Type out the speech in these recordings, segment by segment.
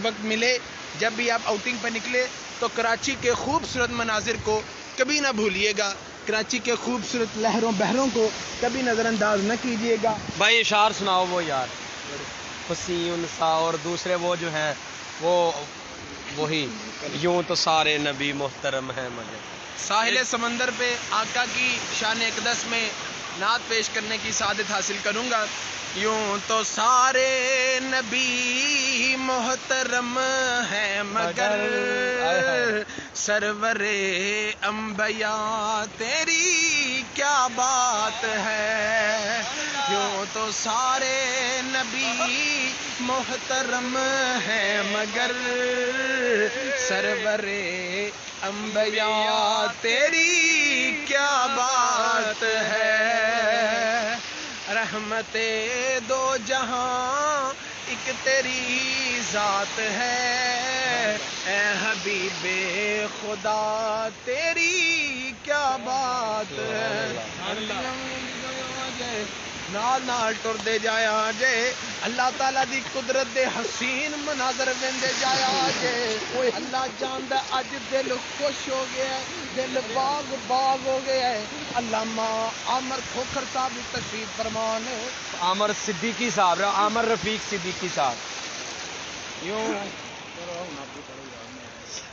وقت ملے، جب بھی آپ آؤٹنگ پہ نکلے تو کراچی کے خوبصورت مناظر کو کبھی نہ بھولیے گا، کراچی کے خوبصورت لہروں بحروں کو کبھی نظر انداز نہ کیجیے گا۔ بھائی اشعار سناؤ وہ یار، حسین سا اور دوسرے وہ جو ہیں وہ وہی یوں تو سارے نبی محترم ہیں مگر ساحل سمندر پہ آقا کی شان اقدس میں نعت پیش کرنے کی سعادت حاصل کروں گا۔ یوں تو سارے نبی محترم ہیں مگر سرور انبیاء تیری کیا بات ہے۔ یوں تو سارے نبی محترم ہیں مگر سرور انبیاء تیری کیا بات ہے۔ رحمت دو جہاں ایک تیری ذات ہے، اے حبیب خدا تیری کیا بات ہے۔ نال نال ٹر دے جایا جے، اللہ تعالیٰ دی قدرت دے حسین مناظر ویندے جایا جے۔ اللہ جاندا اج دل خوش ہو گیا ہے، دل باغ باغ ہو گیا ہے۔ علامہ عامر کھوکھر صاحب بھی تشریف فرمان ہے۔ عامر صدیقی صاحب، عامر رفیق صدیقی صاحب۔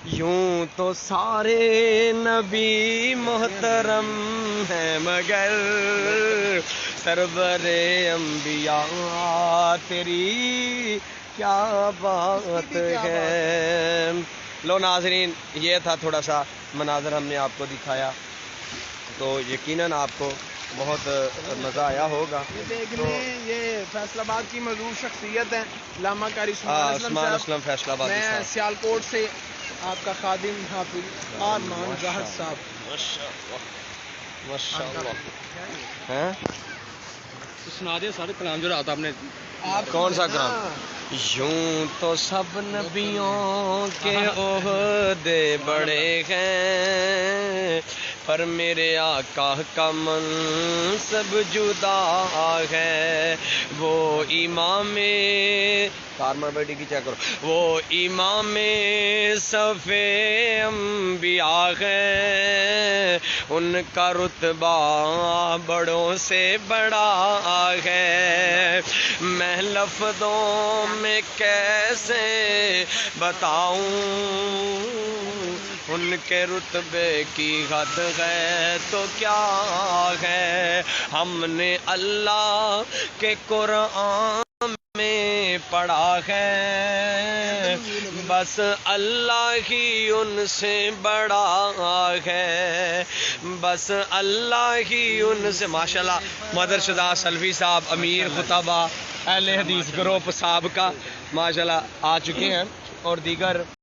یوں تو سارے نبی محترم ہیں مگر سرور انبیاء تیری کیا بات ہے۔ لو ناظرین، یہ تھا تھوڑا سا مناظر ہم نے آپ کو دکھایا، تو یقیناً آپ کو بہت مزہ آیا ہوگا۔ یہ دیکھنے یہ فیصل آباد کی مشہور شخصیت ہے علامہ قاری عثمان اسلم فیصل آبادی میں صاحب۔ سیالکوٹ سے آپ کا خادم حافظ آرمان ظاہر صاحب۔ ماشاء اللہ ہیں؟ سنا دیا سارے کلام جو رات آپ نے۔ کون سا کلام؟ یوں تو سب نبیوں کے عہدے بڑے ہیں، پر میرے آقا کا منصب جدا ہے۔ وہ امام کارمر بیٹی کی چیک کرو، وہ امام صف انبیاء ہے، ان کا رتبہ بڑوں سے بڑا ہے۔ میں لفظوں میں کیسے بتاؤں ان کے رتبے کی حد ہے تو کیا ہے۔ ہم نے اللہ کے قرآن میں پڑھا ہے، بس اللہ ہی ان سے بڑا ہے، بس اللہ ہی ان سے۔ ماشاءاللہ مدر شدہ سلفی صاحب، امیر خطبہ اہل حدیث گروپ صاحب کا ماشاءاللہ آ چکے ہیں، اور دیگر